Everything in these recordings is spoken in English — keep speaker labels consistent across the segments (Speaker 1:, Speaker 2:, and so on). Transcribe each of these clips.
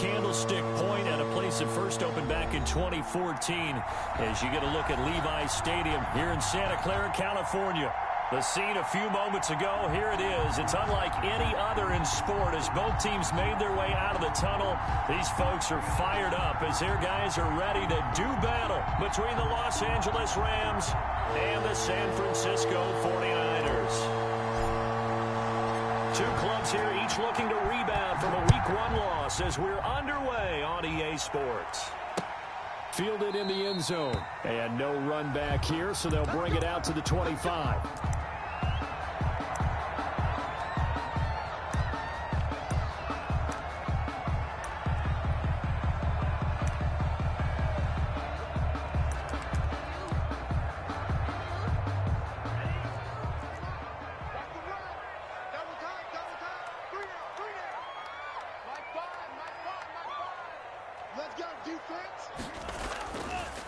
Speaker 1: Candlestick Point at a place that first opened back in 2014 as you get a look at Levi's Stadium here in Santa Clara, California. The scene a few moments ago, here it is. It's unlike any other in sport as both teams made their way out of the tunnel. These folks are fired up as their guys are ready to do battle between the Los Angeles Rams and the San Francisco 49ers. Two clubs here, each looking to rebound from a Week 1 loss as we're underway on EA Sports.
Speaker 2: Fielded in the end zone. And no run back here, so they'll bring it out to the 25.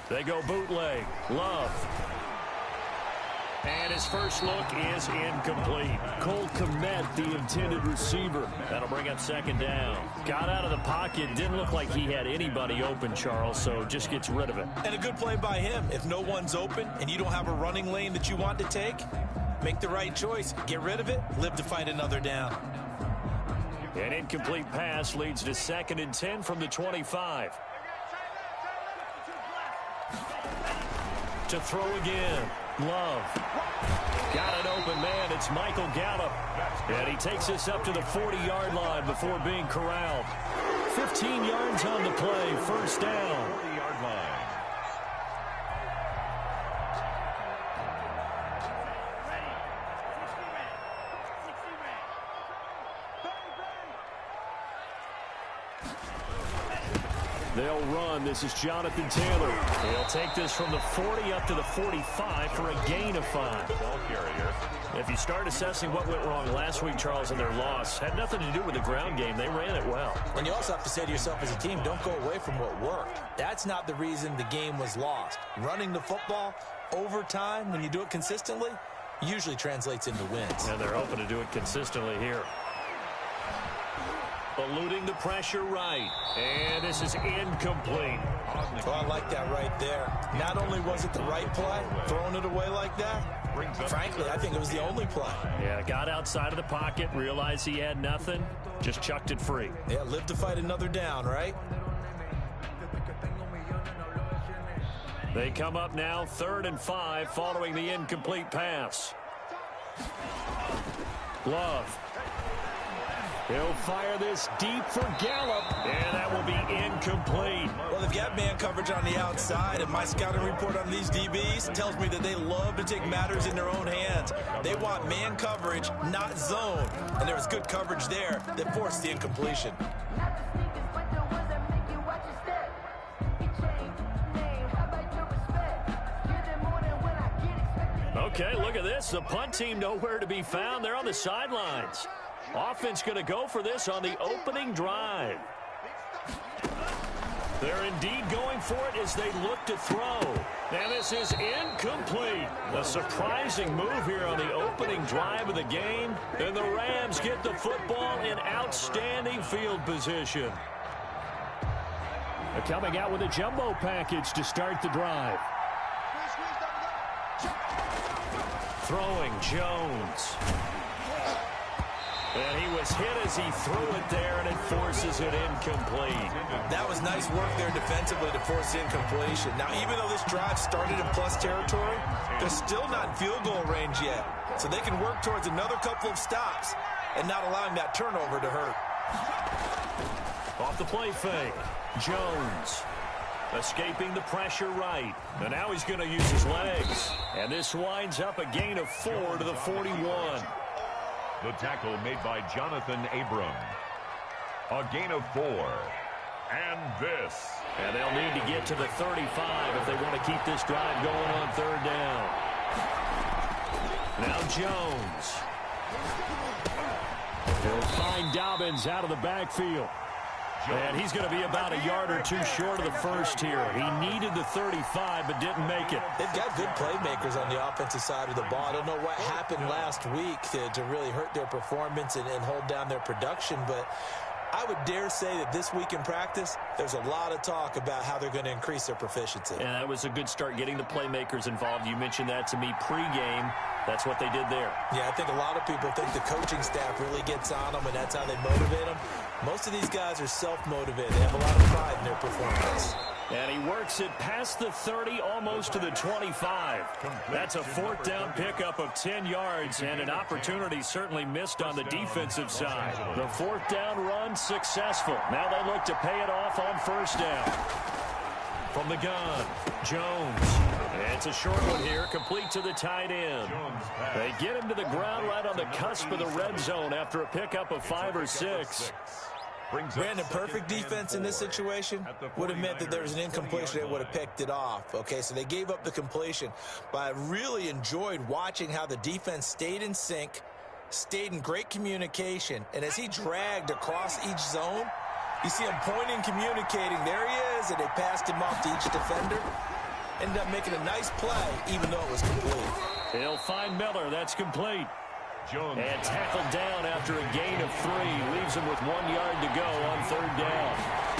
Speaker 1: They go bootleg. Love. And his first look is incomplete.
Speaker 2: Cole Kmet, the intended receiver.
Speaker 1: That'll bring up second down. Got out of the pocket. Didn't look like he had anybody open, Charles, so just gets rid of it.
Speaker 3: And a good play by him. If no one's open and you don't have a running lane that you want to take, make the right choice. Get rid of it. Live to fight another down.
Speaker 1: An incomplete pass leads to 2nd and 10 from the 25. To throw again. Love. Got an open man. It's Michael Gallup. And he takes us up to the 40-yard line before being corralled. 15 yards on the play. First down. 40-yard line.
Speaker 2: They'll run. This is Jonathan Taylor.
Speaker 1: He'll take this from the 40 up to the 45 for a gain of 5. If you start assessing what went wrong last week, Charles, in their loss, had nothing to do with the ground game. They ran it well.
Speaker 3: And you also have to say to yourself as a team, don't go away from what worked. That's not the reason the game was lost. Running the football over time, when you do it consistently, usually translates into wins.
Speaker 1: And they're hoping to do it consistently here. Eluding the pressure right. And this is incomplete.
Speaker 3: Well, I like that right there. Not only was it the right play, throwing it away like that, frankly, I think it was the only play.
Speaker 1: Yeah, got outside of the pocket, realized he had nothing, just chucked it free.
Speaker 3: Yeah, live to fight another down, right?
Speaker 1: They come up now 3rd and 5 following the incomplete pass. Love. He'll fire this deep for Gallup, and that will be incomplete.
Speaker 3: Well, they've got man coverage on the outside, and my scouting report on these DBs tells me that they love to take matters in their own hands. They want man coverage, not zone, and there was good coverage there that forced the incompletion.
Speaker 1: Okay, look at this. The punt team nowhere to be found. They're on the sidelines. Offense going to go for this on the opening drive. They're indeed going for it as they look to throw. And this is incomplete. A surprising move here on the opening drive of the game. And the Rams get the football in outstanding field position.
Speaker 2: They're coming out with a jumbo package to start the drive.
Speaker 1: Throwing Jones. And he was hit as he threw it there, and it forces it incomplete.
Speaker 3: That was nice work there defensively to force incompletion. Now, even though this drive started in plus territory, they're still not in field goal range yet. So they can work towards another couple of stops and not allowing that turnover to hurt.
Speaker 1: Off the play fake, Jones. Escaping the pressure right. And now he's going to use his legs. And this winds up a gain of 4 to the 41.
Speaker 4: The tackle made by Jonathan Abram. A gain of 4. And this.
Speaker 1: And they'll need to get to the 35 if they want to keep this drive going on 3rd down. Now Jones. He'll find Dobbins out of the backfield. And he's going to be about a yard or two short of the first here. He needed the 35 but didn't make it.
Speaker 3: They've got good playmakers on the offensive side of the ball. I don't know what happened last week to really hurt their performance and hold down their production, but I would dare say that this week in practice, there's a lot of talk about how they're going to increase their proficiency.
Speaker 1: And that was a good start, getting the playmakers involved. You mentioned that to me pregame. That's what they did there.
Speaker 3: Yeah, I think a lot of people think the coaching staff really gets on them, and that's how they motivate them. Most of these guys are self-motivated. They have a lot of pride in their performance.
Speaker 1: And he works it past the 30, almost to the 25. That's a fourth down pickup of 10 yards, and an opportunity certainly missed on the defensive side. The fourth down run successful. Now they look to pay it off on first down. From the gun, Jones. It's a short one here, complete to the tight end. They get him to the ground right on the cusp of the red zone after a pickup of 5 or 6.
Speaker 3: Brandon, perfect defense in this situation would have meant that there was an incompletion. They would have picked it off. Okay, so they gave up the completion. But I really enjoyed watching how the defense stayed in sync, stayed in great communication. And as he dragged across each zone, you see him pointing, communicating. There he is, and they passed him off to each defender. Ended up making a nice play, even though it was complete.
Speaker 1: He'll find Miller. That's complete.
Speaker 4: Jones.
Speaker 1: And tackled down after a gain of 3. Leaves him with 1 yard to go on third down.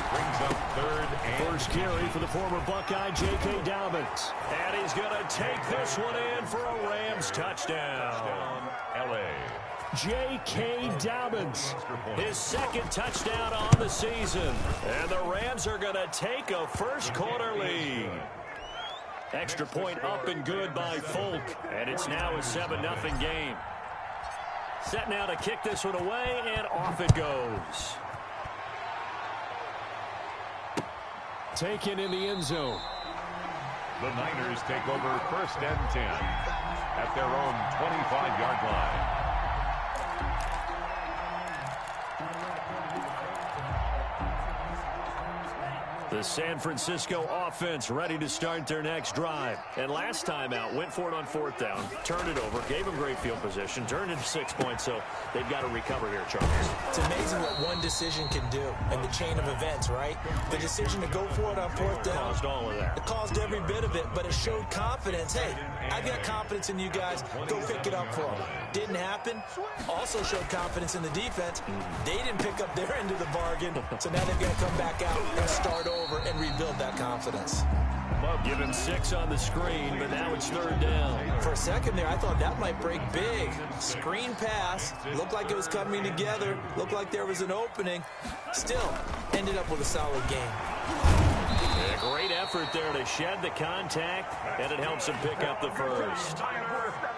Speaker 4: Brings up third and
Speaker 2: First carry for the former Buckeye, J.K. Dobbins.
Speaker 1: And he's going to take this one in for a Rams touchdown.
Speaker 4: L.A.
Speaker 2: J.K. Dobbins.
Speaker 1: His second touchdown on the season. And the Rams are going to take a first quarter lead. Extra point up and good by Folk. And it's now a 7-0 game. Set now to kick this one away, and off it goes.
Speaker 2: Taken in the end zone.
Speaker 4: The Niners take over first and 10 at their own 25-yard line.
Speaker 1: The San Francisco offense ready to start their next drive. And last time out, went for it on fourth down, turned it over, gave them great field position, turned into 6 points, so they've got to recover here, Charles.
Speaker 3: It's amazing what one decision can do in the chain of events, right? The decision to go for it on fourth down.
Speaker 1: Caused all of that.
Speaker 3: It caused every bit of it, but it showed confidence. Hey, I've got confidence in you guys. Go pick it up for them. Didn't happen. Also showed confidence in the defense. They didn't pick up their end of the bargain, so now they've got to come back out and start over and rebuild that confidence.
Speaker 1: Given 6 on the screen, but now it's third down.
Speaker 3: For a second there, I thought that might break big. Screen pass. Looked like it was coming together. Looked like there was an opening. Still, ended up with a solid game.
Speaker 1: A great effort there to shed the contact, and it helps him pick up the first.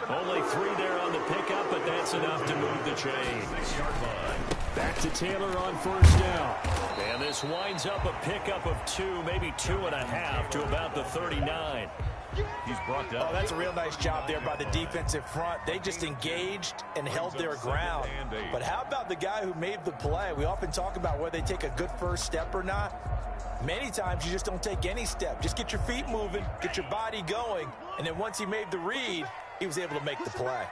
Speaker 1: Only 3 there on the pickup, but that's enough to move the chains.
Speaker 2: Back to Taylor on first down.
Speaker 1: And this winds up a pickup of 2, maybe 2.5 to about the 39.
Speaker 4: He's brought down.
Speaker 3: Oh, that's a real nice job there by the defensive front. They just engaged and held their ground. But how about the guy who made the play? We often talk about whether they take a good first step or not. Many times you just don't take any step. Just get your feet moving, get your body going, and then once he made the read, he was able to make the play.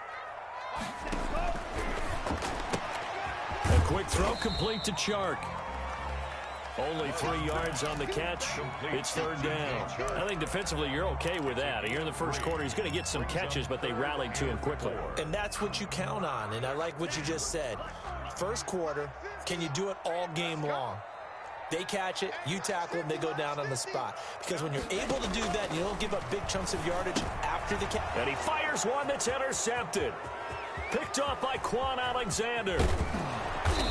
Speaker 1: A quick throw complete to Chark. Only 3 yards on the catch. It's third down. I think defensively you're okay with that. Here in the first quarter, he's going to get some catches, but they rallied to him quickly.
Speaker 3: And that's what you count on, and I like what you just said. First quarter, can you do it all game long? They catch it, you tackle them, they go down on the spot. Because when you're able to do that, you don't give up big chunks of yardage after the catch.
Speaker 1: And he fires one that's intercepted. Picked off by Quan Alexander.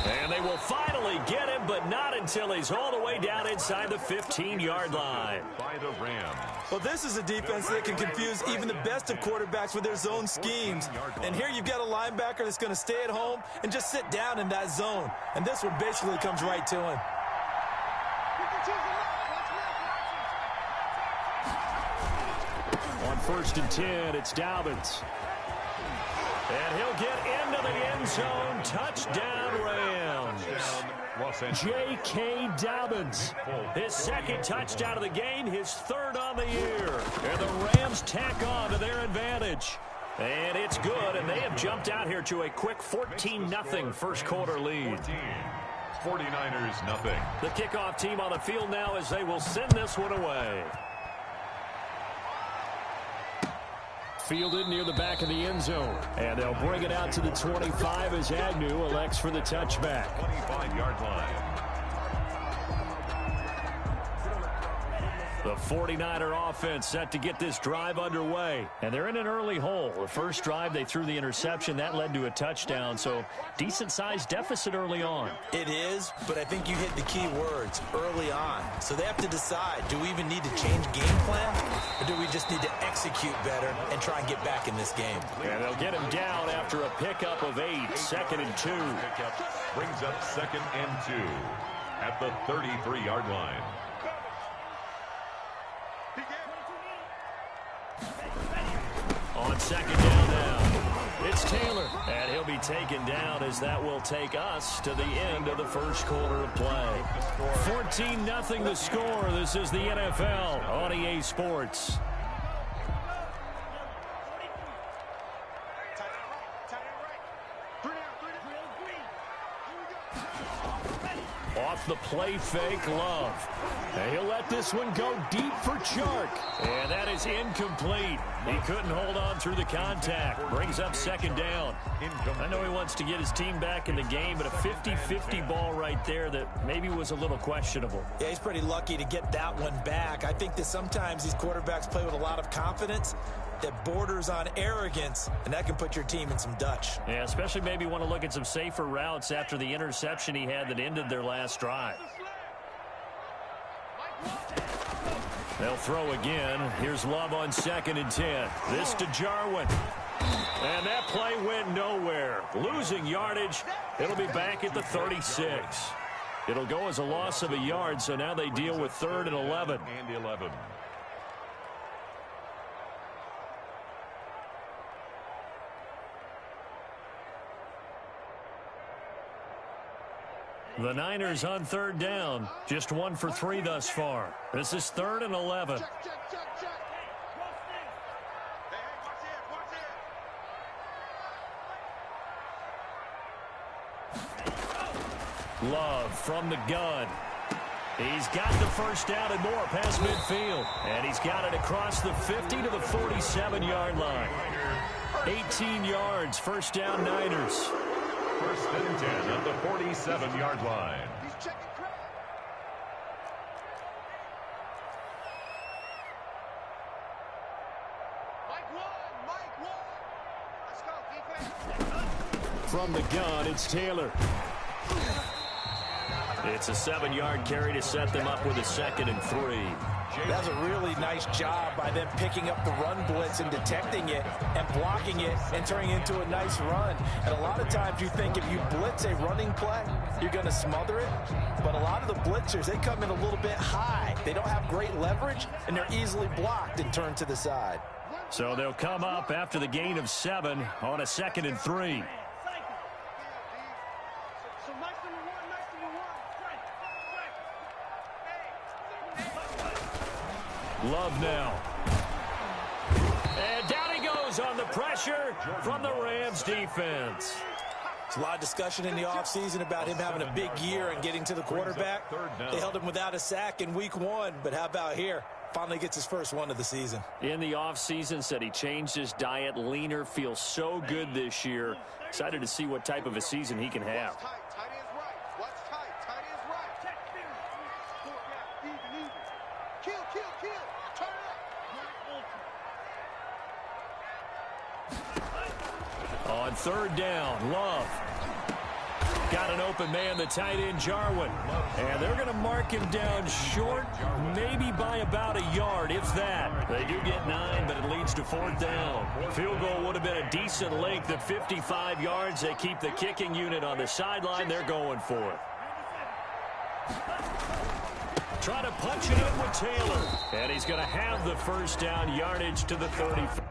Speaker 1: And they will finally get him, but not until he's all the way down inside the 15-yard line.
Speaker 4: By the Rams.
Speaker 3: Well, this is a defense that can confuse even the best of quarterbacks with their zone schemes. And here you've got a linebacker that's going to stay at home and just sit down in that zone. And this one basically comes right to him.
Speaker 2: On first and 10, it's Dobbins.
Speaker 1: And he'll get into the end zone. Touchdown, Rams.
Speaker 2: J.K. Dobbins.
Speaker 1: His second touchdown of the game, his third on the year. And the Rams tack on to their advantage. And it's good, and they have jumped out here to a quick 14-0 first quarter lead.
Speaker 4: 49ers nothing.
Speaker 1: The kickoff team on the field now as they will send this one away.
Speaker 2: fielded near the back of the end zone. And they'll bring it out to the 25 as Agnew elects for the touchback.
Speaker 4: 25-yard line.
Speaker 1: The 49er offense set to get this drive underway. And they're in an early hole. The first drive, they threw the interception. That led to a touchdown. So decent-sized deficit early on.
Speaker 3: It is, but I think you hit the key words, early on. So they have to decide, do we even need to change game plan? Or do we just need to execute better and try and get back in this game?
Speaker 1: And they'll get him down after a pickup of 8, 2nd and 2.
Speaker 4: Brings up 2nd and 2 at the 33-yard line.
Speaker 1: On 2nd down now, it's Taylor. And he'll be taken down as that will take us to the end of the first quarter of play. 14-0 the score. This is the NFL on EA Sports. Off the play fake, Love. And he'll let this one go deep for Chark. And that is incomplete. He couldn't hold on through the contact. Brings up 2nd down. I know he wants to get his team back in the game, but a 50-50 ball right there that maybe was a little questionable.
Speaker 3: Yeah, he's pretty lucky to get that one back. I think that sometimes these quarterbacks play with a lot of confidence that borders on arrogance, and that can put your team in some Dutch.
Speaker 1: Yeah, especially maybe want to look at some safer routes after the interception he had that ended their last drive. They'll throw again. Here's Love on 2nd and 10. This to Jarwin. And that play went nowhere. Losing yardage. It'll be back at the 36. It'll go as a loss of a yard, so now they deal with 3rd and 11.
Speaker 4: And 11.
Speaker 1: The Niners on 3rd down. Just 1 for 3 thus far. This is 3rd and 11. Love from the gun. He's got the first down and more past midfield. And he's got it across the 50 to the 47-yard line. 18 yards, first down Niners.
Speaker 4: 1st and 10 at the 47-yard line.
Speaker 2: From the gun, it's Taylor.
Speaker 1: It's a 7-yard carry to set them up with a 2nd and 3.
Speaker 3: That's a really nice job by them picking up the run blitz and detecting it and blocking it and turning it into a nice run. And a lot of times you think if you blitz a running play, you're going to smother it. But a lot of the blitzers, they come in a little bit high. They don't have great leverage, and they're easily blocked and turned to the side.
Speaker 1: So they'll come up after the gain of 7 on a 2nd and 3. Love now. And down he goes on the pressure from the Rams defense.
Speaker 3: There's a lot of discussion in the offseason about him having a big year and getting to the quarterback. They held him without a sack in week 1, but how about here? Finally gets his first one of the season.
Speaker 1: In the offseason, said he changed his diet, leaner, feels so good this year. Excited to see what type of a season he can have. On 3rd down, Love. Got an open man, the tight end, Jarwin. And they're going to mark him down short, maybe by about a yard, if that. They do get 9, but it leads to 4th down. Field goal would have been a decent length at 55 yards. They keep the kicking unit on the sideline. They're going for it. Trying to punch it in with Taylor. And he's going to have the first down, yardage to the 35.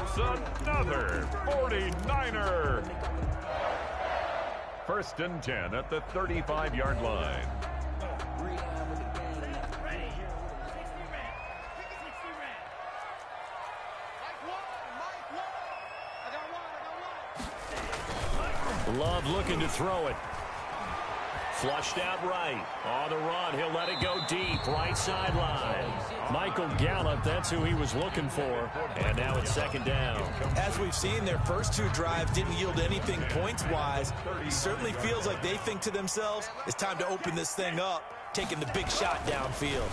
Speaker 4: It's another 49er. First and 10 at the 35-yard line.
Speaker 1: Love looking to throw it. Flushed out right. On the run, he'll let it go deep. Right sideline. Michael Gallup, that's who he was looking for. And now it's second down.
Speaker 3: As we've seen, their first two drives didn't yield anything points-wise. It certainly feels like they think to themselves, it's time to open this thing up, taking the big shot downfield.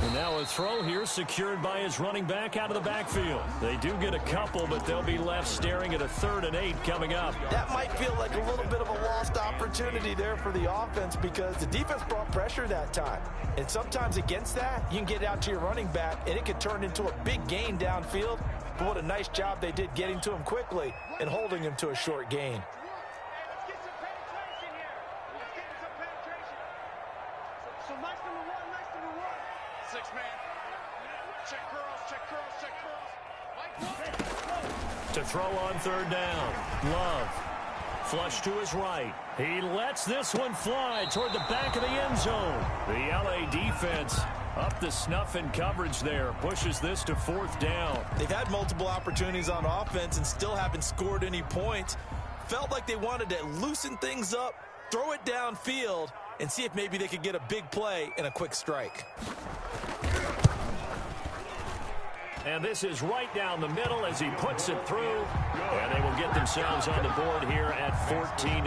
Speaker 1: And now a throw here secured by his running back out of the backfield. They do get a couple, but they'll be left staring at a 3rd and 8 coming up.
Speaker 3: That might feel like a little bit of a lost opportunity there for the offense because the defense brought pressure that time. And sometimes against that, you can get out to your running back, and it could turn into a big gain downfield. But what a nice job they did getting to him quickly and holding him to a short gain.
Speaker 1: To throw on 3rd down. Love. Flush to his right. He lets this one fly toward the back of the end zone. The LA defense up the snuff in coverage there. Pushes this to 4th down.
Speaker 3: They've had multiple opportunities on offense and still haven't scored any points. Felt like they wanted to loosen things up, throw it downfield, and see if maybe they could get a big play and a quick strike.
Speaker 1: And this is right down the middle as he puts it through. And they will get themselves on the board here at 14-3.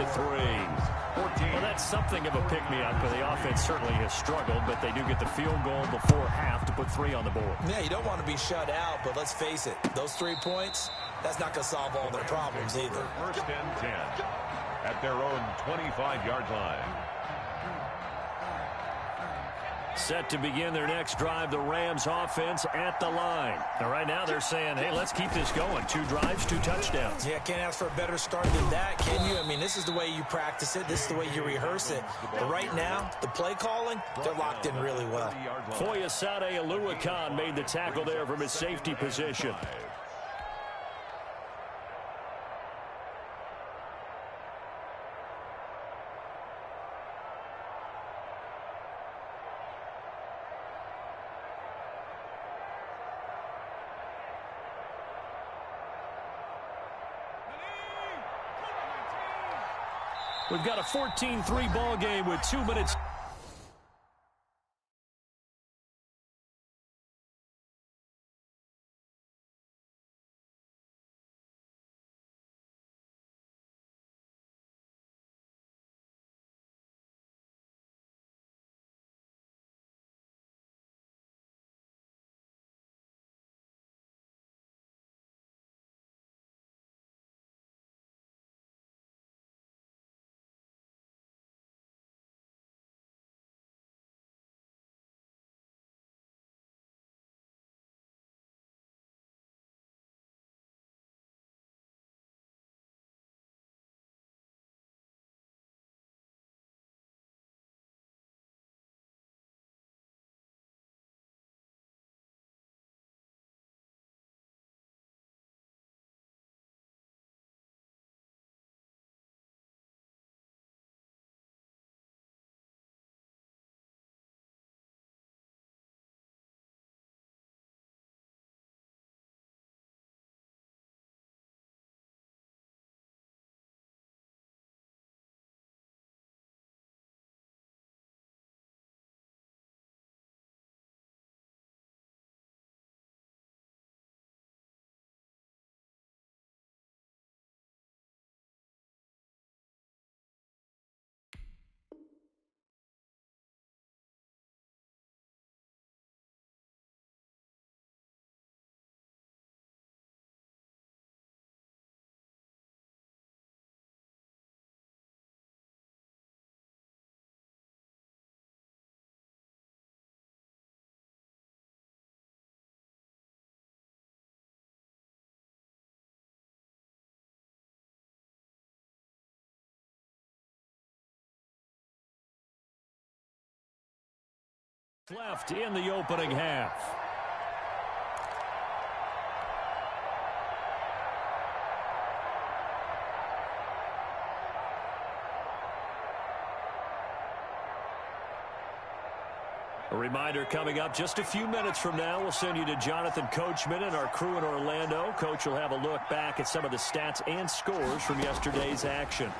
Speaker 1: Well, that's something of a pick-me-up, but the offense certainly has struggled, but they do get the field goal before half to put 3 on the board.
Speaker 3: Yeah, you don't want to be shut out, but let's face it, those 3 points, that's not going to solve all their problems either.
Speaker 4: First and 10 at their own 25-yard line.
Speaker 1: Set to begin their next drive, the Rams offense at the line. And right now they're saying, hey, let's keep this going. 2 drives, 2 touchdowns.
Speaker 3: Yeah, can't ask for a better start than that, can you? I mean, this is the way you practice it. This is the way you rehearse it. But right now, the play calling, they're locked in really well.
Speaker 1: Foyesade Oluwakan made the tackle there from his safety position. We've got a 14-3 ball game with 2 minutes. Left in the opening half. A reminder coming up just a few minutes from now. We'll send you to Jonathan Coachman and our crew in Orlando. Coach will have a look back at some of the stats and scores from yesterday's action.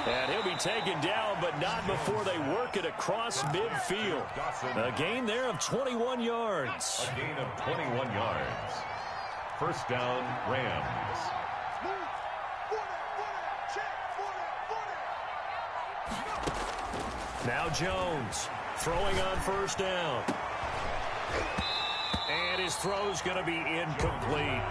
Speaker 1: And he'll be taken down, but not before they work it across midfield. A gain there of 21 yards.
Speaker 4: A gain of 21 yards. First down, Rams.
Speaker 1: Now Jones throwing on first down. And his throw's going to be incomplete.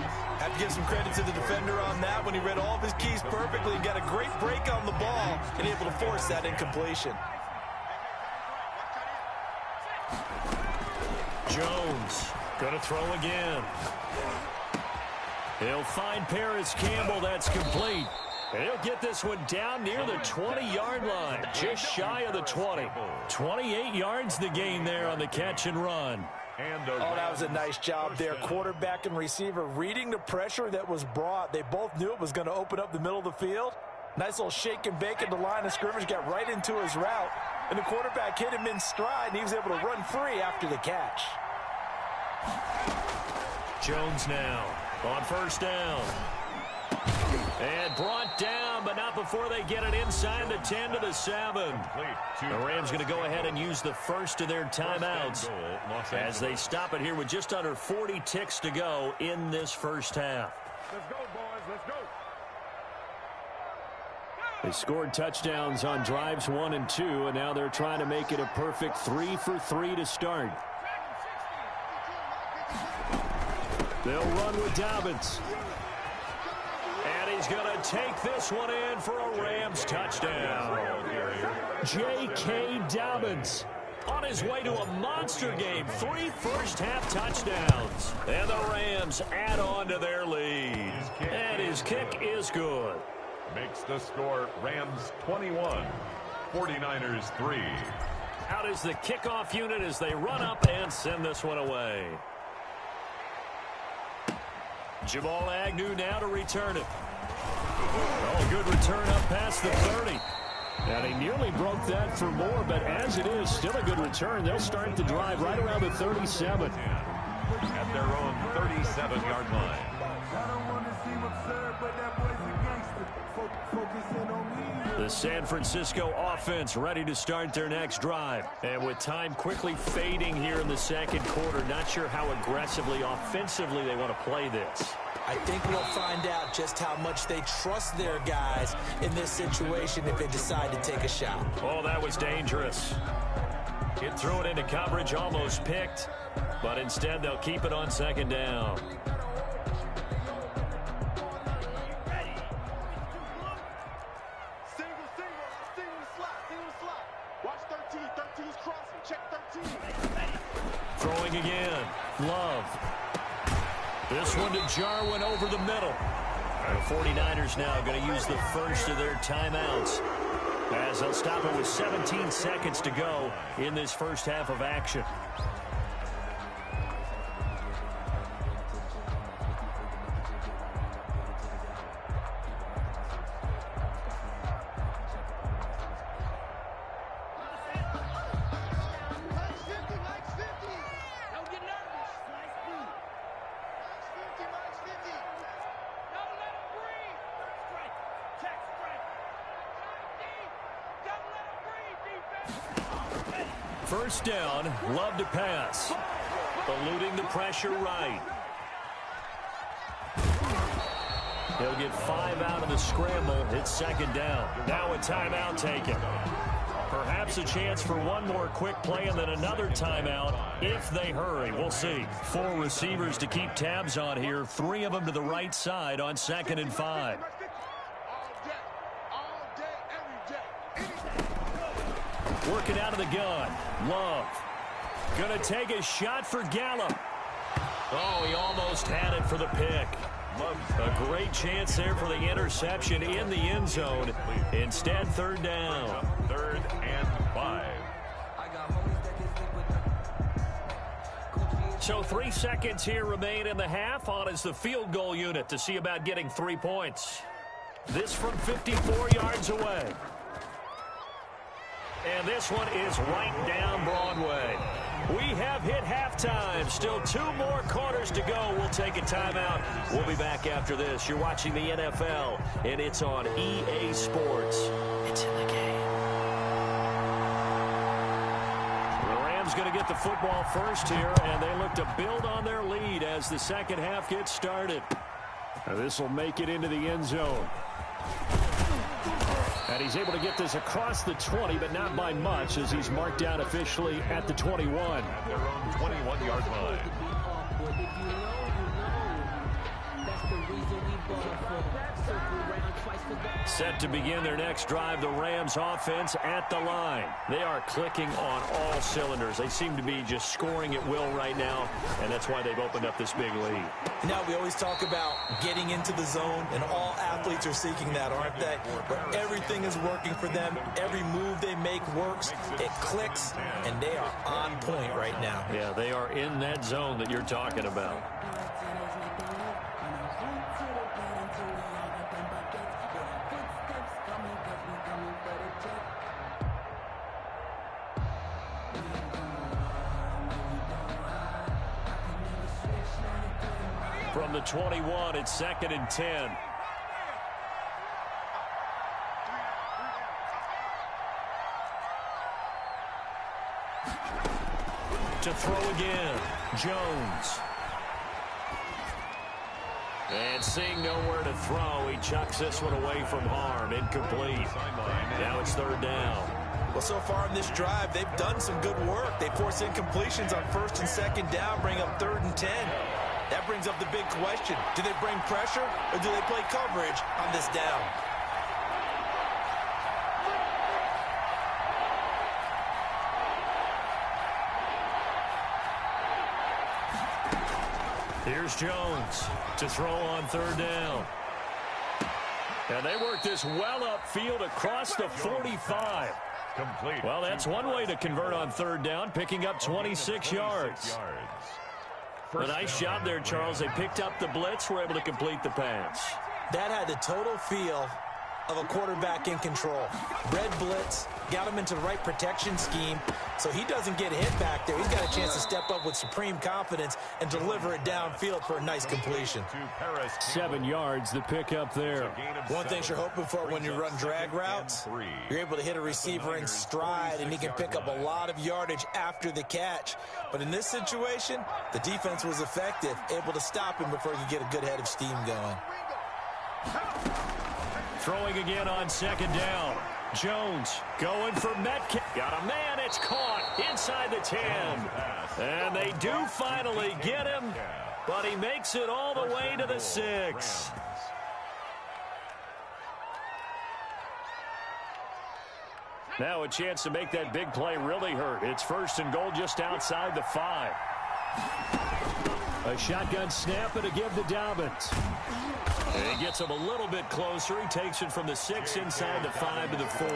Speaker 3: Have to give some credit to the defender on that when he read all of his keys perfectly and got a great break on the ball and able to force that incompletion.
Speaker 1: Jones going to throw again. He'll find Paris Campbell. That's complete. And he'll get this one down near the 20-yard line, just shy of the 20. 28 yards the gain there on the catch and run.
Speaker 3: Oh, that was a nice job there. Quarterback and receiver reading the pressure that was brought. They both knew it was going to open up the middle of the field. Nice little shake and bake at the line of scrimmage, got right into his route. And the quarterback hit him in stride, and he was able to run free after the catch.
Speaker 1: Jones now on first down. And brought down, but not before they get it inside the 10 to the 7. The Rams going to go ahead and use the first of their timeouts as they stop it here with just under 40 ticks to go in this first half.
Speaker 4: Let's go, boys. Let's go.
Speaker 2: They scored touchdowns on drives 1 and 2, and now they're trying to make it a perfect 3 for 3 to start. They'll run with Dobbins.
Speaker 1: And he's going to take this one in for a Rams touchdown. J.K. Dobbins on his way to a monster game. 3 first-half touchdowns. And the Rams add on to their lead. And his kick is good.
Speaker 4: Makes the score Rams 21, 49ers 3.
Speaker 1: Out is the kickoff unit as they run up and send this one away. Jamal Agnew now to return it. Oh, good return up past the 30.
Speaker 2: And he nearly broke that for more, but as it is, still a good return. They'll start the drive right around the 37.
Speaker 4: At their own 37-yard line.
Speaker 1: The San Francisco offense ready to start their next drive. And with time quickly fading here in the second quarter, not sure how aggressively, offensively they want to play this.
Speaker 3: I think we'll find out just how much they trust their guys in this situation if they decide to take a shot.
Speaker 1: Oh, that was dangerous. It threw it into coverage, almost picked, but instead they'll keep it on second down. Throwing again. Love. This one to Jarwin over the middle. The 49ers now going to use the first of their timeouts as they'll stop it with 17 seconds to go in this first half of action. First down, Love to pass. Eluding the pressure right. He'll get 5 out of the scramble. It's second down. Now a timeout taken. Perhaps a chance for one more quick play and then another timeout if they hurry. We'll see. 4 receivers to keep tabs on here. 3 of them to the right side on 2nd and 5. Working out of the gun. Love. Going to take a shot for Gallup. Oh, he almost had it for the pick. A great chance there for the interception in the end zone. Instead, third down.
Speaker 4: 3rd and 5.
Speaker 1: So 3 seconds here remain in the half. On is the field goal unit to see about getting 3 points. This from 54 yards away. And this one is right down Broadway. We have hit halftime. Still 2 more quarters to go. We'll take a timeout. We'll be back after this. You're watching the NFL, and it's on EA Sports. It's in the game. The Rams going to get the football first here, and they look to build on their lead as the second half gets started.
Speaker 2: This will make it into the end zone. And he's able to get this across the 20, but not by much, as he's marked down officially at the 21.
Speaker 4: At their own 21-yard line.
Speaker 1: Set to begin their next drive, the Rams offense at the line. They are clicking on all cylinders. They seem to be just scoring at will right now, and that's why they've opened up this big lead.
Speaker 3: Now, we always talk about getting into the zone, and all athletes are seeking that, aren't they? Where everything is working for them. Every move they make works. It clicks, and they are on point right now.
Speaker 1: Yeah, they are in that zone that you're talking about. From the 21, it's 2nd and 10. To throw again, Jones. And seeing nowhere to throw, he chucks this one away from harm. Incomplete. Now it's 3rd down.
Speaker 3: Well, so far in this drive, they've done some good work. They force incompletions on 1st and 2nd down, bring up 3rd and 10. That brings up the big question. Do they bring pressure or do they play coverage on this down?
Speaker 1: Here's Jones to throw on 3rd down. And they work this well upfield across the 45.
Speaker 4: Complete.
Speaker 1: Well, that's one way to convert on 3rd down, picking up 26 yards. A nice job there, Charles. They picked up the blitz, were able to complete the pass.
Speaker 3: That had the total feel of a quarterback in control. Red blitz, got him into the right protection scheme, so he doesn't get hit back there. He's got a chance to step up with supreme confidence and deliver it downfield for a nice completion.
Speaker 2: 7 yards, the pick up there.
Speaker 3: One thing you're hoping for when you run drag routes, you're able to hit a receiver in stride, and he can pick up a lot of yardage after the catch. But in this situation, the defense was effective, able to stop him before he could get a good head of steam going.
Speaker 1: Throwing again on 2nd down. Jones going for Metcalf. Got a man. It's caught inside the 10. And they do finally get him, but he makes it all the way to the 6. Now a chance to make that big play really hurt. It's 1st and goal just outside the 5.
Speaker 2: A shotgun snap and a give to Dobbins.
Speaker 1: And he gets him a little bit closer. He takes it from the 6 inside the 5 to the 4.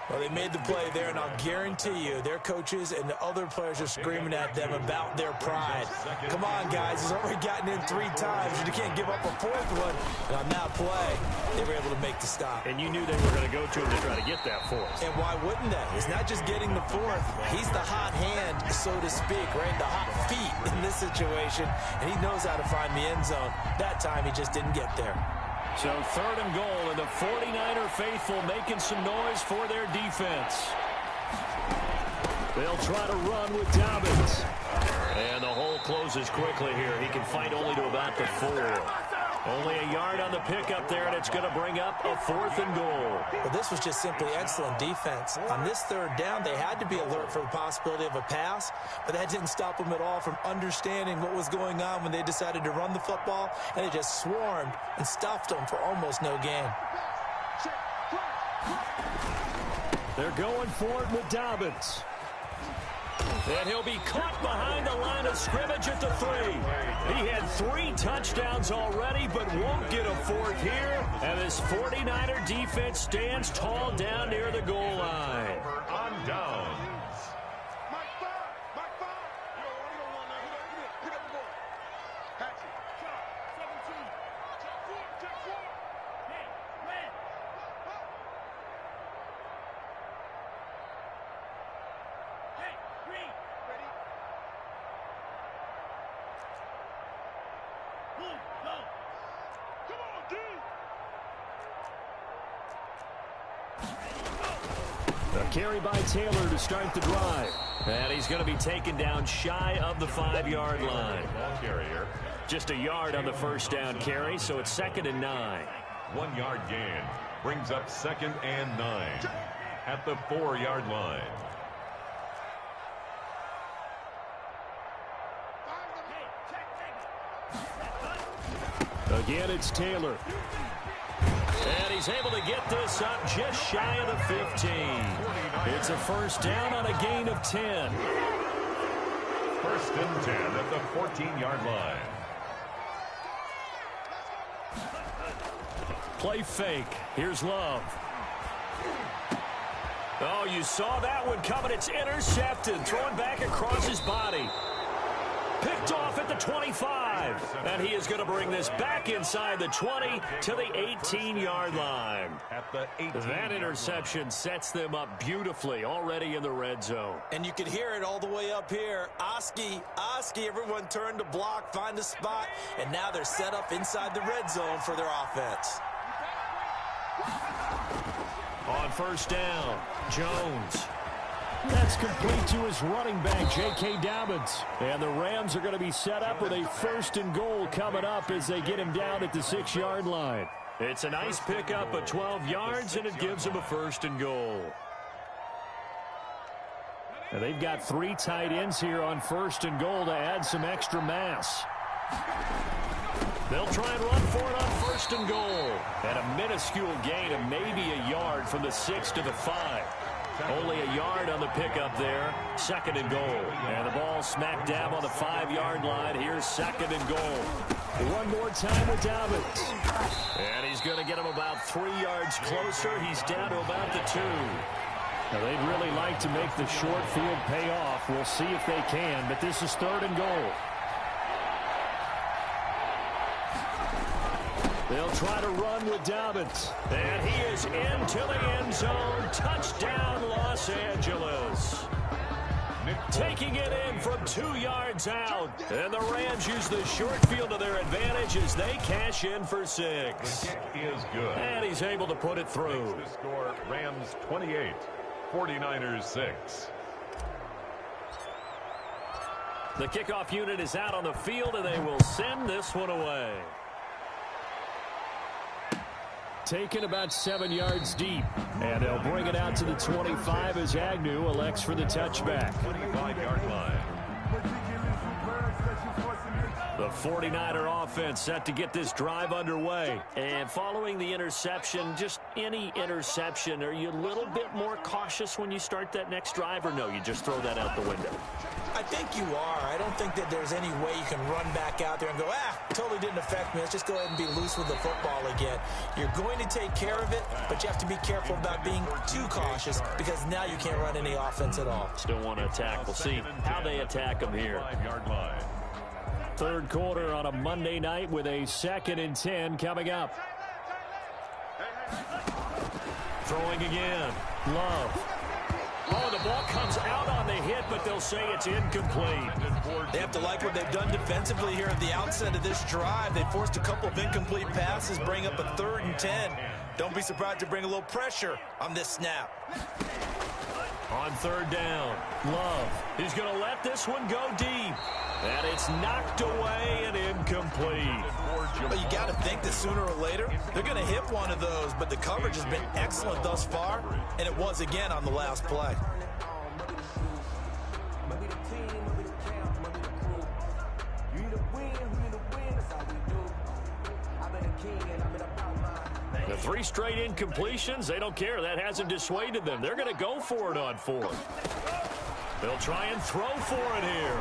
Speaker 3: Well, they made the play there, and I'll guarantee you their coaches and the other players are screaming at them about their pride. Come on, guys. He's already gotten in 3 times, and you can't give up a 4th one. And on that play, they were able to make the stop.
Speaker 1: And you knew they were going to go to him to try to get that 4th.
Speaker 3: And why wouldn't they? It's not just getting the 4th. He's the hot hand, so to speak, right? The hot feet in this situation, and he knows how to find the end zone. That time, he just didn't get there.
Speaker 1: So 3rd and goal, and the 49er faithful making some noise for their defense. They'll try to run with Dobbins. And the hole closes quickly here. He can fight only to about the 4. Only a yard on the pickup there, and it's going to bring up a 4th and goal.
Speaker 3: Well, this was just simply excellent defense. On this 3rd down, they had to be alert for the possibility of a pass, but that didn't stop them at all from understanding what was going on when they decided to run the football, and they just swarmed and stuffed them for almost no gain.
Speaker 2: They're going for it with Dobbins.
Speaker 1: And he'll be caught behind the line of scrimmage at the 3. He had 3 touchdowns already, but won't get a 4th here. And this 49er defense stands tall down near the goal line.
Speaker 4: On downs.
Speaker 2: carry by Taylor to start the drive.
Speaker 1: And he's going to be taken down shy of the 5-yard line. Just a yard on the first down carry, so it's 2nd and 9.
Speaker 4: 1 yard gain brings up 2nd and 9 at the 4-yard line.
Speaker 2: Again, it's Taylor.
Speaker 1: And he's able to get this up just shy of the 15. It's a first down on a gain of 10.
Speaker 4: 1st and 10 at the 14-yard line.
Speaker 1: Play fake. Here's Love. Oh, you saw that one coming. It's intercepted. Throwing back across his body. Picked off at the 25. And he is going to bring this back inside the 20 to the 18-yard line.
Speaker 4: At the 18.
Speaker 1: That interception sets them up beautifully already in the red zone.
Speaker 3: And you could hear it all the way up here. Oski, everyone turned to block, find a spot, and now they're set up inside the red zone for their offense.
Speaker 1: On first down, Jones.
Speaker 2: That's complete to his running back, J.K. Dobbins. And the Rams are going to be set up with a 1st and goal coming up as they get him down at the 6-yard line.
Speaker 1: It's a nice pickup of 12 yards, and it gives him a 1st and goal.
Speaker 2: And they've got 3 tight ends here on 1st and goal to add some extra mass.
Speaker 1: They'll try and run for it on 1st and goal. And a minuscule gain of maybe a yard from the 6 to the 5. Only a yard on the pickup there. 2nd and goal. And the ball smack dab on the 5-yard line. Here's 2nd and goal.
Speaker 2: One more time with Dobbins.
Speaker 1: And he's going to get him about 3 yards closer. He's down to about the 2.
Speaker 2: Now, they'd really like to make the short field pay off. We'll see if they can, but this is 3rd and goal. They'll try to run with Dobbins.
Speaker 1: And he is into the end zone. Touchdown, Los Angeles. Taking it in from 2 yards out. And the Rams use the short field to their advantage as they cash in for 6.
Speaker 4: The kick is good.
Speaker 1: And he's able to put it through.
Speaker 4: The score, Rams 28, 49ers 6.
Speaker 1: The kickoff unit is out on the field, and they will send this one away.
Speaker 2: Taken about 7 yards deep. And they'll bring it out to the 25 as Agnew elects for the touchback.
Speaker 4: 25-yard line.
Speaker 1: The 49er offense set to get this drive underway. And following the interception, just any interception, are you a little bit more cautious when you start that next drive, or no, you just throw that out the window?
Speaker 3: I think you are. I don't think that there's any way you can run back out there and go, totally didn't affect me. Let's just go ahead and be loose with the football again. You're going to take care of it, but you have to be careful about being too cautious because now you can't run any offense at all.
Speaker 1: Still want to attack. We'll see how they attack them here.
Speaker 4: 5-yard line.
Speaker 2: 3rd quarter on a Monday night with a 2nd and 10 coming up.
Speaker 1: Throwing again. Love. Oh, the ball comes out on the hit, but they'll say it's incomplete.
Speaker 3: They have to like what they've done defensively here at the outset of this drive. They forced a couple of incomplete passes, bring up a 3rd and 10. Don't be surprised to bring a little pressure on this snap.
Speaker 1: On 3rd down, Love. He's going to let this one go deep. And it's knocked away and incomplete.
Speaker 3: But you got to think that sooner or later, they're going to hit one of those. But the coverage has been excellent thus far, and it was again on the last play.
Speaker 1: The 3 straight incompletions, they don't care. That hasn't dissuaded them. They're going to go for it on 4th. They'll try and throw for it here.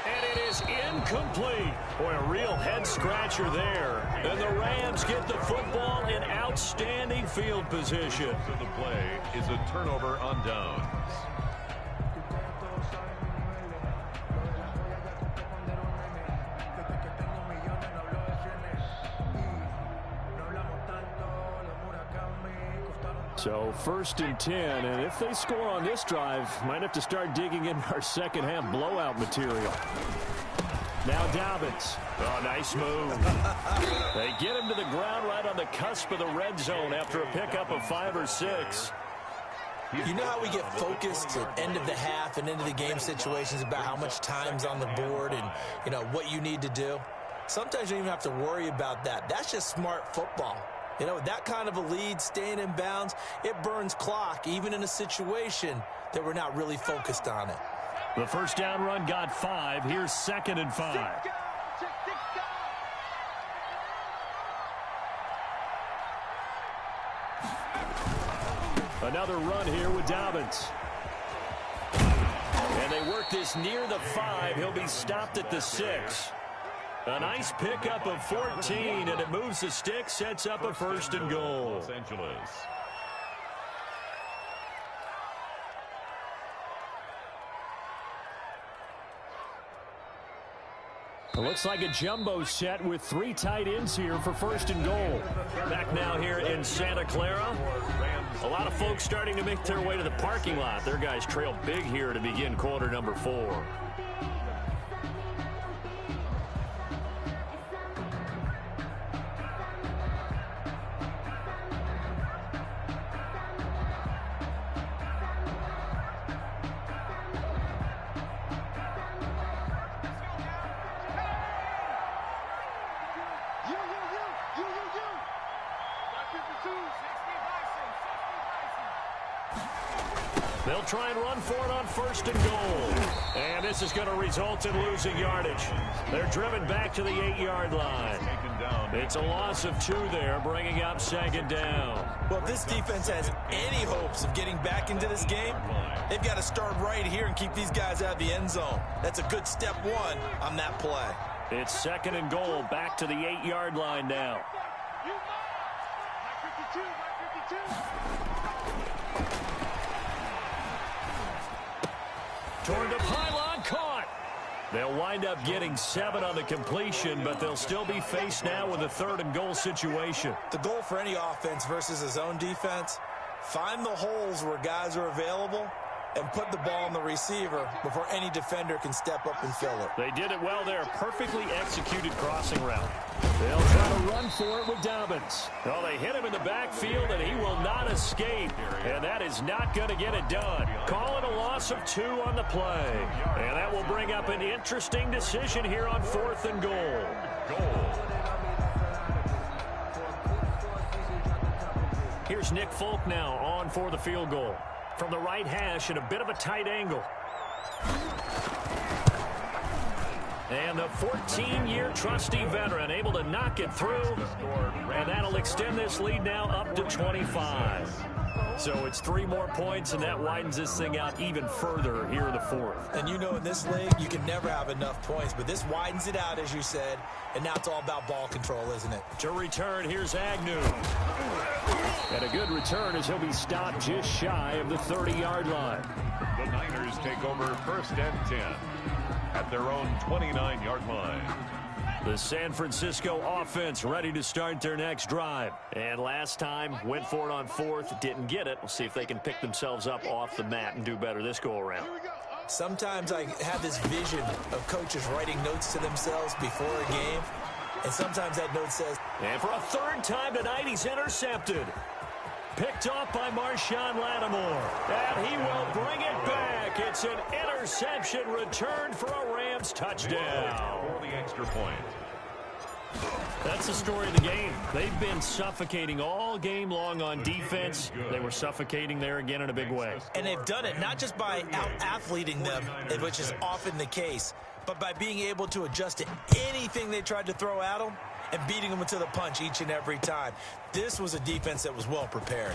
Speaker 1: And it is incomplete. Boy, a real head-scratcher there. And the Rams get the football in outstanding field position.
Speaker 4: The play is a turnover on downs.
Speaker 2: So 1st and 10, and if they score on this drive, might have to start digging in our second half blowout material. Now Dobbins.
Speaker 1: Oh, nice move. They get him to the ground right on the cusp of the red zone after a pickup of 5 or 6.
Speaker 3: You know how we get focused at end of the half and into the game situations about how much time's on the board and, you know, what you need to do? Sometimes you don't even have to worry about that. That's just smart football. You know, that kind of a lead, staying in bounds, it burns clock, even in a situation that we're not really focused on it.
Speaker 1: The first down run got 5. Here's 2nd and 5. Another run here with Dobbins. And they work this near the 5. He'll be stopped at the 6. A nice pickup of 14, and it moves the stick, sets up a 1st and goal.
Speaker 4: Los Angeles.
Speaker 2: It looks like a jumbo set with 3 tight ends here for 1st and goal.
Speaker 1: Back now here in Santa Clara. A lot of folks starting to make their way to the parking lot. Their guys trail big here to begin quarter number 4. They'll try and run for it on 1st and goal. And this is going to result in losing yardage. They're driven back to the 8-yard line. It's a loss of 2 there, bringing up 2nd down.
Speaker 3: Well, if this defense has any hopes of getting back into this game, they've got to start right here and keep these guys out of the end zone. That's a good step 1 on that play.
Speaker 1: It's 2nd and goal, back to the 8-yard line now. Toward the pylon, caught. They'll wind up getting 7 on the completion, but they'll still be faced now with a 3rd and goal situation.
Speaker 3: The goal for any offense versus a zone defense, find the holes where guys are available and put the ball on the receiver before any defender can step up and fill it.
Speaker 1: They did it well there. Perfectly executed crossing route.
Speaker 2: They'll try to run for it with Dobbins.
Speaker 1: Well, they hit him in the backfield, and he will not escape. And that is not going to get it done. Call it a loss of 2 on the play. And that will bring up an interesting decision here on 4th and goal. Here's Nick Folk now on for the field goal. From the right hash at a bit of a tight angle. And the 14-year trusty veteran able to knock it through. And that'll extend this lead now up to 25. So it's 3 more points, and that widens this thing out even further here in the 4th.
Speaker 3: And you know in this league, you can never have enough points, but this widens it out, as you said, and now it's all about ball control, isn't it?
Speaker 1: To return, here's Agnew.
Speaker 2: And a good return as he'll be stopped just shy of the 30-yard line.
Speaker 4: The Niners take over 1st and 10 at their own 29-yard line.
Speaker 1: The San Francisco offense ready to start their next drive. And last time, went for it on 4th, didn't get it. We'll see if they can pick themselves up off the mat and do better this go-around.
Speaker 3: Sometimes I have this vision of coaches writing notes to themselves before a game, and sometimes that note says...
Speaker 1: And for a 3rd time tonight, he's intercepted. Picked off by Marshawn Lattimore. And he will bring it back. It's an interception returned for a Rams touchdown.
Speaker 4: For the extra point.
Speaker 1: That's the story of the game. They've been suffocating all game long on defense. They were suffocating there again in a big way.
Speaker 3: And they've done it not just by out-athleting them, which is often the case, but by being able to adjust to anything they tried to throw at them and beating them to the punch each and every time. This was a defense that was well prepared.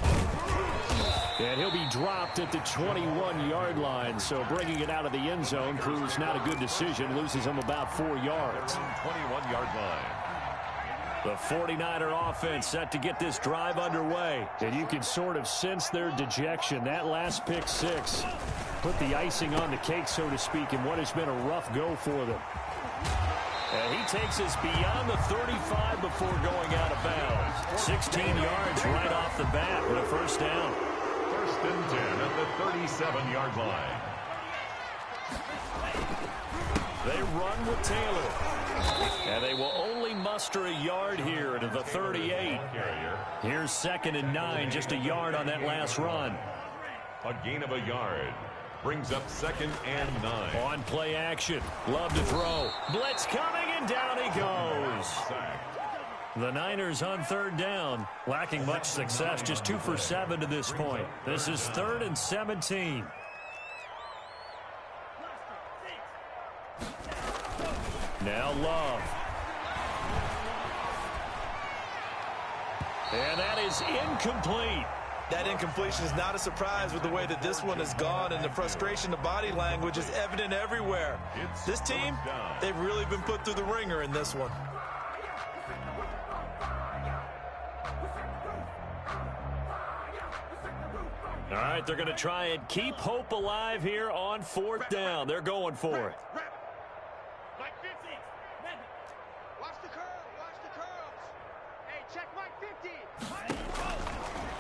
Speaker 2: And he'll be dropped at the 21-yard line, so bringing it out of the end zone proves not a good decision. Loses him about 4 yards.
Speaker 4: 21-yard line.
Speaker 1: The 49er offense set to get this drive underway.
Speaker 2: And you can sort of sense their dejection. That last pick 6 put the icing on the cake, so to speak, in what has been a rough go for them.
Speaker 1: And he takes us beyond the 35 before going out of bounds. 16 yards right off the bat with a 1st down.
Speaker 4: 1st and 10 at the 37-yard line.
Speaker 1: They run with Taylor. And they will only muster a yard here to the 38. Here's 2nd and 9, just a yard on that last run.
Speaker 4: A gain of a yard. Brings up 2nd and 9.
Speaker 1: On play action. Love to throw. Blitz coming, and down he goes. The Niners on 3rd down. Lacking much success. Just 2 for 7 to this point. This is 3rd and 17. Now Love. And that is incomplete.
Speaker 3: That incompletion is not a surprise with the way that this one has gone, and the frustration, the body language is evident everywhere. This team, they've really been put through the ringer in this one.
Speaker 1: All right, they're going to try and keep hope alive here on 4th down. They're going for it.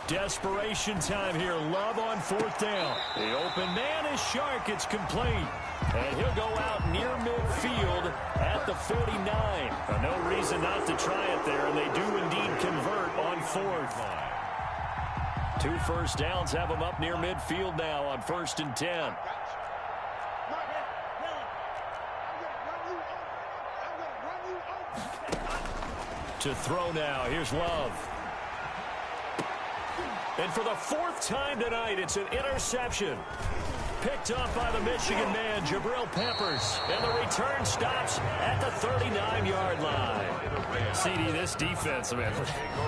Speaker 1: Desperation time here. Love on 4th down. The open man is Shark. It's complete. And he'll go out near midfield at the 49. No reason not to try it there, and they do indeed convert on 4th. 2 first downs have them up near midfield now on 1st and 10. To throw now. Here's Love. And for the 4th time tonight, it's an interception. Picked up by the Michigan man, Jabril Peppers. And the return stops at the 39-yard line. CD, this defense, man,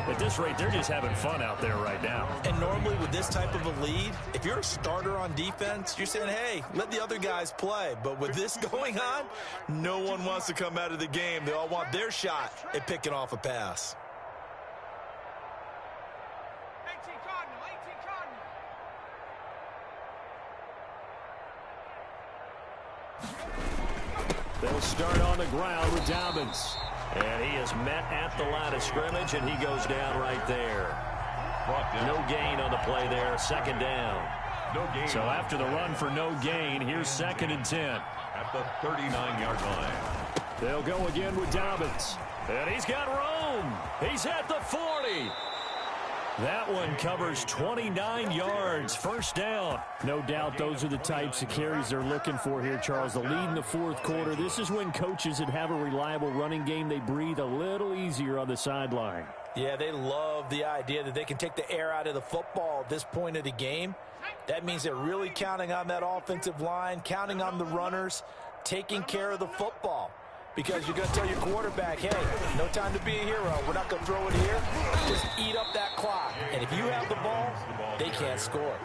Speaker 1: at this rate, they're just having fun out there right now.
Speaker 3: And normally with this type of a lead, if you're a starter on defense, you're saying, hey, let the other guys play. But with this going on, no one wants to come out of the game. They all want their shot at picking off a pass.
Speaker 1: They'll start on the ground with Dobbins. And he is met at the line of scrimmage, and he goes down right there. No gain on the play there, 2nd down.
Speaker 4: No gain.
Speaker 1: So after the run for no gain, here's 2nd and 10.
Speaker 4: At the 39-yard line.
Speaker 1: They'll go again with Dobbins. And he's got room. He's at the 40. That one covers 29 yards. 1st down.
Speaker 2: No doubt those are the types of carries they're looking for here, Charles. The lead in the 4th quarter. This is when coaches that have a reliable running game, they breathe a little easier on the sideline.
Speaker 3: Yeah, they love the idea that they can take the air out of the football at this point of the game. That means they're really counting on that offensive line, counting on the runners, taking care of the football. Because you're going to tell your quarterback, hey, no time to be a hero. We're not going to throw it here. Just eat up that clock. And if you have the ball, they can't score.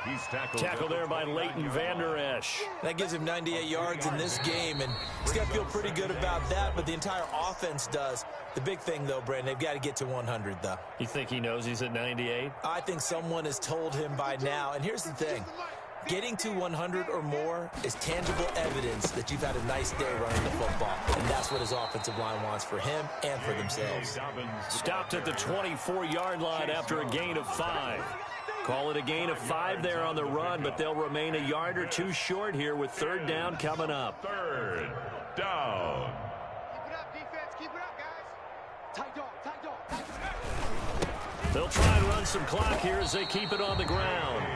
Speaker 4: He's
Speaker 1: tackled there by Leighton Vander Esch.
Speaker 3: That gives him 98 yards in this game, and he's got to feel pretty good about that, but the entire offense does. The big thing, though, Brandon, they've got to get to 100, though.
Speaker 1: You think he knows he's at 98?
Speaker 3: I think someone has told him by now. And here's the thing. Getting to 100 or more is tangible evidence that you've had a nice day running the football. And that's what his offensive line wants for him and for themselves.
Speaker 1: Stopped at the 24-yard line after a gain of 5. Call it a gain of 5 there on the run, but they'll remain a yard or two short here with 3rd down coming up.
Speaker 4: 3rd down.
Speaker 5: Keep it up, defense. Keep it up, guys. Tight dog, tight dog, tight dog.
Speaker 1: They'll try and run some clock here as they keep it on the ground.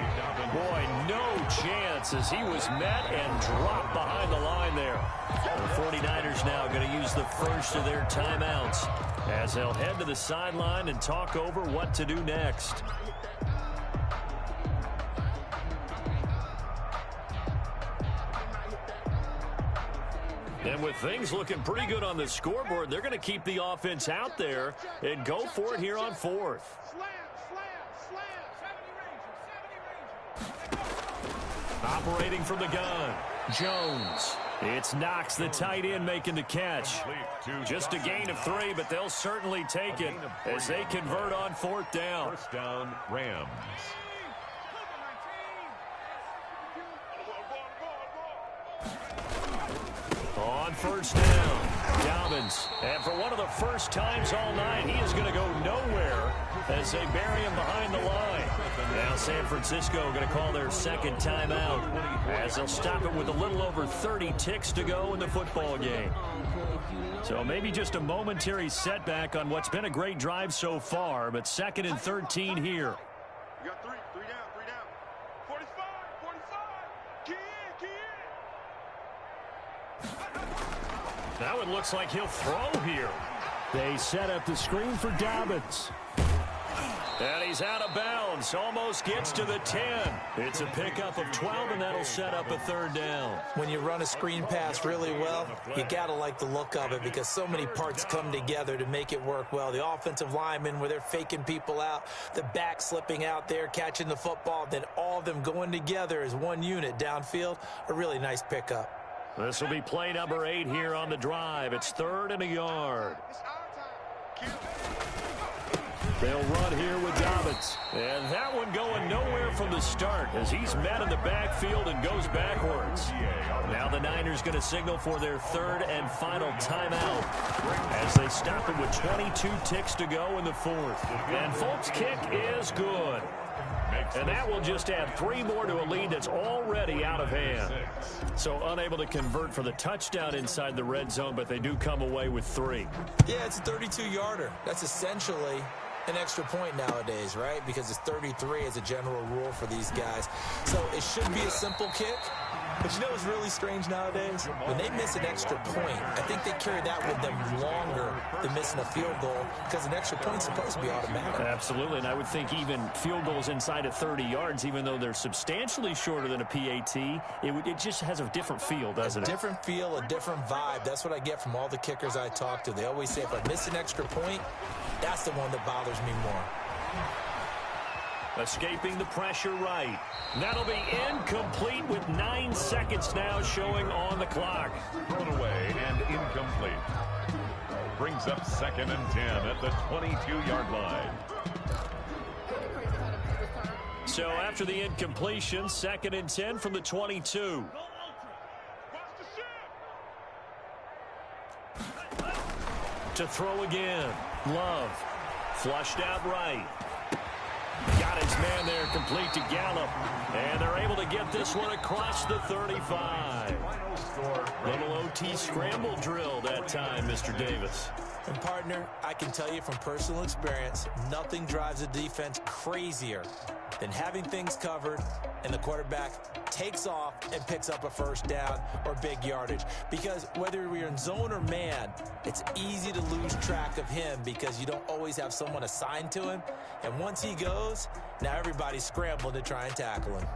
Speaker 1: Boy, no chance as he was met and dropped behind the line there. The 49ers now going to use the first of their timeouts as they'll head to the sideline and talk over what to do next. And with things looking pretty good on the scoreboard, they're going to keep the offense out there and go for it here on 4th. Operating from the gun, Jones. It's Knox, the tight end, making the catch. Just a gain of 3, but they'll certainly take it as they convert on 4th down.
Speaker 4: 1st down, Rams.
Speaker 1: On 1st down, Dobbins. And for one of the first times all night, he is going to go nowhere as they bury him behind the line. Now San Francisco going to call their 2nd timeout as they'll stop it with a little over 30 ticks to go in the football game. So maybe just a momentary setback on what's been a great drive so far, but 2nd and 13 here.
Speaker 5: You got 3 down, 3 down. 46.
Speaker 1: Now it looks like he'll throw here.
Speaker 2: They set up the screen for Dobbins.
Speaker 1: And he's out of bounds. Almost gets to the 10. It's a pickup of 12, and that'll set up a third down.
Speaker 3: When you run a screen pass really well, you got to like the look of it because so many parts come together to make it work well. The offensive linemen, where they're faking people out, the back slipping out there, catching the football, then all of them going together as one unit downfield. A really nice pickup.
Speaker 1: This will be play number 8 here on the drive. It's 3rd and a yard.
Speaker 2: They'll run here with Dobbins.
Speaker 1: And that one going nowhere from the start as he's met in the backfield and goes backwards. Now the Niners going to signal for their 3rd and final timeout as they stop it with 22 ticks to go in the 4th. And Folk's kick is good. And that will just add 3 more to a lead that's already out of hand. So unable to convert for the touchdown inside the red zone, but they do come away with 3.
Speaker 3: Yeah, it's a 32-yarder. That's essentially an extra point nowadays, right? Because it's 33 as a general rule for these guys. So it should be a simple kick. But you know what's really strange nowadays? When they miss an extra point, I think they carry that with them longer than missing a field goal because an extra point's supposed to be automatic.
Speaker 1: Absolutely, and I would think even field goals inside of 30 yards, even though they're substantially shorter than a PAT, it just has a different feel, doesn't it?
Speaker 3: A different feel, a different vibe. That's what I get from all the kickers I talk to. They always say if I miss an extra point, that's the one that bothers me more.
Speaker 1: Escaping the pressure right. That'll be incomplete with 9 seconds now showing on the clock.
Speaker 4: Thrown away and incomplete. Brings up 2nd and 10 at the 22-yard line.
Speaker 1: So after the incompletion, 2nd and 10 from the 22. To throw again. Love. Flushed out right. Got his man there, complete to Gallup. And they're able to get this one across the 35. Little OT scramble drill that time, Mr. Davis.
Speaker 3: And, partner, I can tell you from personal experience, nothing drives a defense crazier than having things covered and the quarterback takes off and picks up a first down or big yardage. Because whether we're in zone or man, it's easy to lose track of him because you don't always have someone assigned to him. And once he goes, now everybody's scrambling to try and tackle him.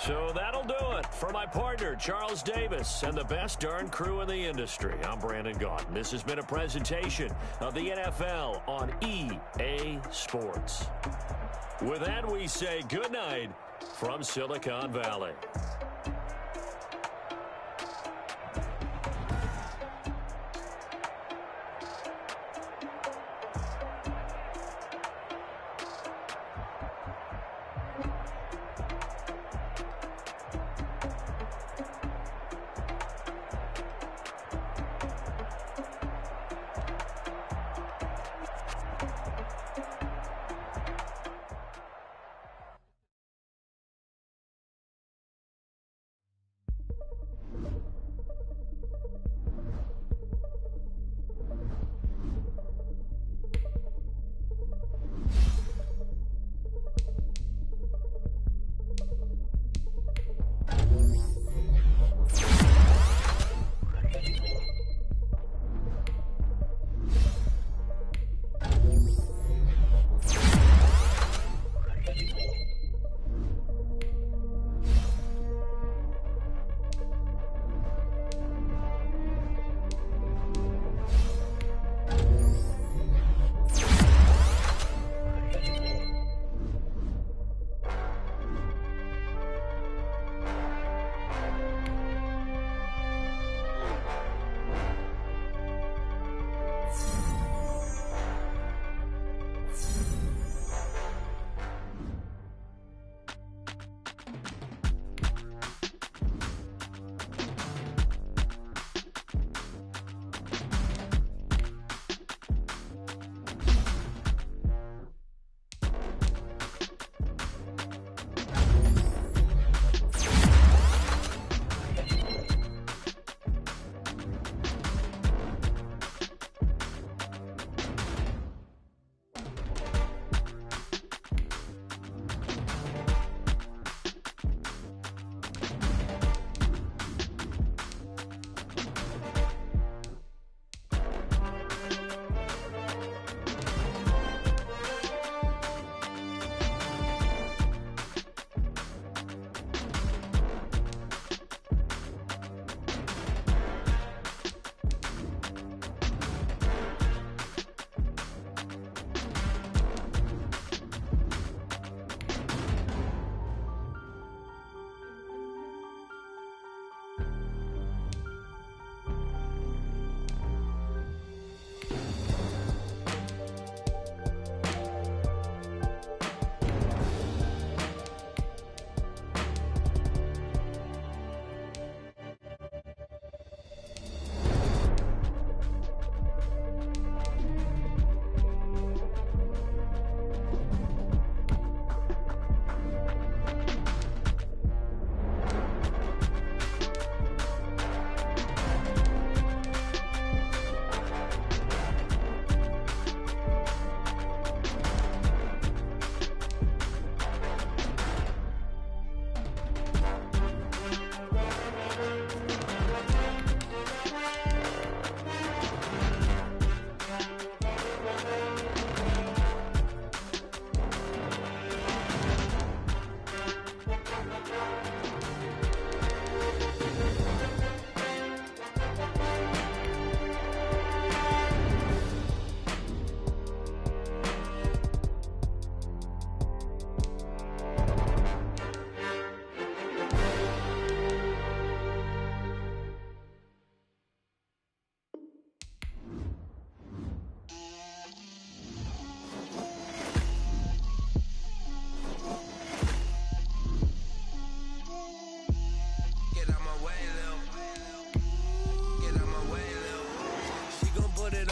Speaker 1: So that'll do it for my partner, Charles Davis, and the best darn crew in the industry. I'm Brandon Gaudin. This has been a presentation of the NFL on EA Sports. With that, we say good night from Silicon Valley.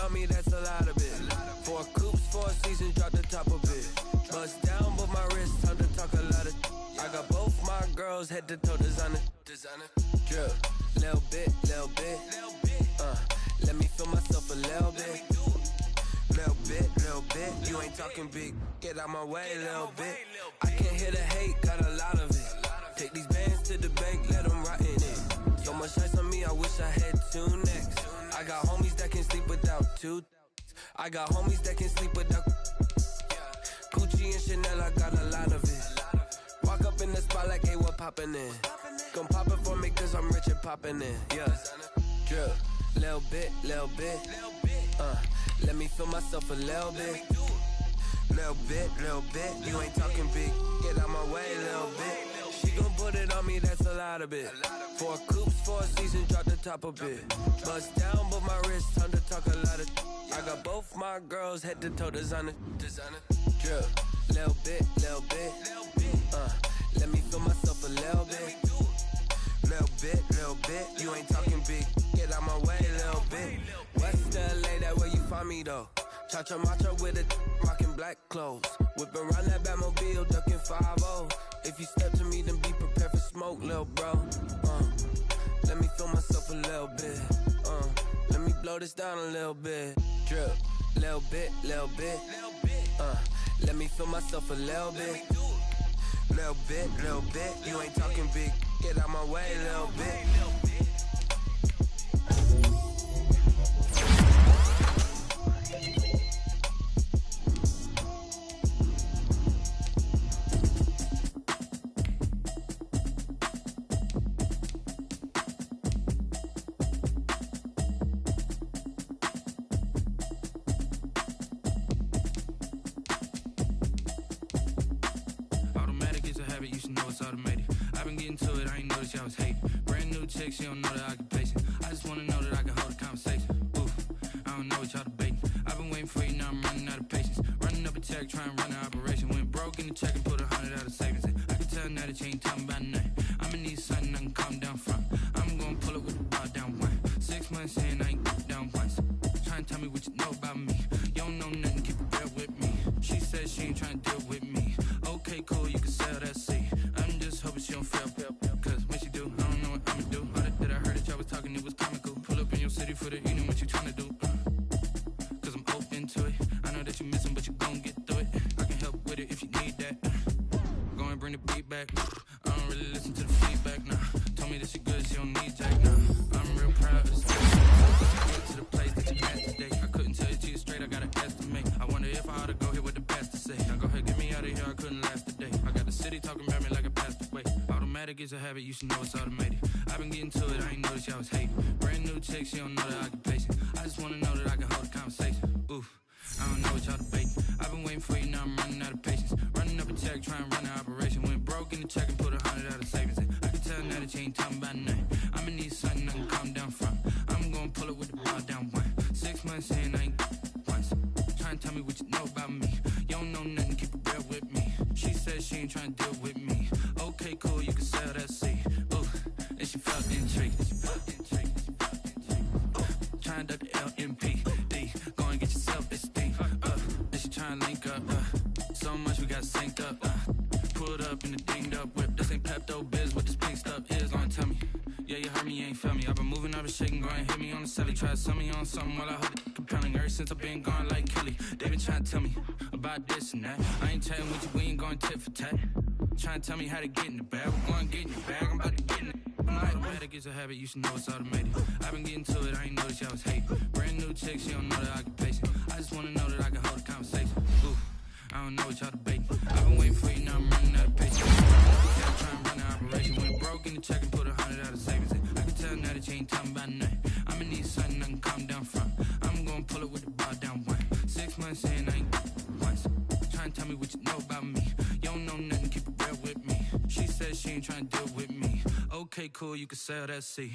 Speaker 6: on me, that's a lot of it. 4 coops, 4 seasons, drop the top of it. Bust down, but my wrist, time to talk a lot of. I got both my girls, head to toe designer. Drip, little bit. Let me feel myself a little bit. Little bit. You ain't talking big, get out my way, little bit. I can't hear the hate, got a lot of it. Take these bands to the bank, let them rot in it. So much ice on me, I wish I had 2 necks. I got homies that can sleep without 2. I got homies that can sleep without Gucci and Chanel, I got a lot of it. Walk up in the spot like, hey, what poppin' in? Come pop it for me, cause I'm rich and poppin' in. Yeah, drip, little bit. Let me feel myself a little bit. Little bit. You ain't talking big, get out my way, little bit. She gon' put it on me, that's a lot of it. 4 coops, 4 seasons, drop the top of it. Bust down, but my wrist, time to talk a lot of. I got both my girls, head to toe designer. Drip, little bit. Let me feel myself a little bit. Little bit. You ain't talking big, get out my way, little bit. West LA, that where you find me though. Cha-cha matcha with a rockin' black clothes. Whippin' around that Batmobile, duckin' 5-0. If you step to me, then be prepared for smoke, lil' bro. Let me feel myself a little bit. Let me blow this down a little bit. Drip, little bit. Let me feel myself a little bit. Little bit. You ain't talking big, get out my way, little bit.
Speaker 7: You should know it's automated. I've been getting to it, I ain't noticed y'all was hating. Brand new chick, she don't know the occupation. I just wanna know that I can hold a conversation. Oof, I don't know what y'all debating. I've been waiting for you, now I'm running out of patience. Running up a check, trying to run an operation. Went broke in the check and put 100 out of savings in. I can tell now that you ain't talking about nothing. I'ma need something I can calm down from. I'm gonna pull it with the bar down one. 6 months in, I ain't down once. Trying to tell me what you know about me. You don't know nothing, keep it real with me. She said she ain't trying to deal with me. Okay, cool, you can sell that seat. I'm just hoping she don't fail. Cause when she do, I don't know what I'ma do. All that I heard that y'all was talking, it was comical. Pull up in your city for the evening, what you trying to do? Cause I'm open to it. I know that you missing, but you gon' get through it. I can help with it if you need that. Go and bring the beat back. I don't really listen to the feedback, nah. Told me that she good, she don't need Jack, nah. I'm real proud of this. To the place that you at today. I couldn't tell you to you straight, I gotta estimate. I wonder if I ought to go here with the pastor say. Now go ahead, get me out of here, I couldn't last a day. I got the city talking about me like I passed away. Automatic is a habit, you should know it's automated. I've been getting to it, I ain't noticed y'all was hating. Brand new chick, she don't know the occupation. I just wanna know that I can hold a conversation. Oof, I don't know what y'all debating. I've been waiting for you, now I'm running out of patience. Running up a check, trying to run an operation. Went broke in the check and put 100 out of savings in. I can tell now that you ain't talking about nothing. I'ma need something I can calm down from. I'm gonna pull it with the bar down one. 6 months in, I ain't once. Trying to tell me what you know about me. You don't know nothing, keep it real with me. She said she ain't trying to deal with me. Okay, cool, you can sell that seat. Ooh, and she felt intrigued. Trying to duck the LMPD. Go and get yourself esteem. And she trying to link up. So much we got synced up. Pulled up in the dinged up whip. This ain't Pepto Biz, what this pink stuff is. Gonna tell me. Yeah, you heard me, you ain't felt me. I've been moving, I've been shaking, go and hit me on the celly. Try to sell me on something while I hold it compelling. Ever since I've been gone like Kelly, they been trying to tell me about this and that. I ain't chatting with you, we ain't going tit for tat. Trying to tell me how to get in the bag. We're going to get in the bag, I'm about to get in it. Automatic is a habit, you should know it's automated. I've been getting to it, I ain't noticed y'all was hating. Brand new chick, she don't know the occupation. I just wanna know that I can hold a conversation. Ooh, I don't know what y'all debating. I've been waiting for you, now I'm running out of patience. I'm trying to run an operation. Went broke in the check and put 100 out of savings in. I can tell now that you ain't talking about nothing. I'ma need something I can calm down from. I'm gonna pull it with the bar down one. 6 months in, I ain't once. Trying to tell me what you know about me. You don't know nothing, keep it real with me. She said she ain't trying to deal with me. Okay, cool, you can sell that seat.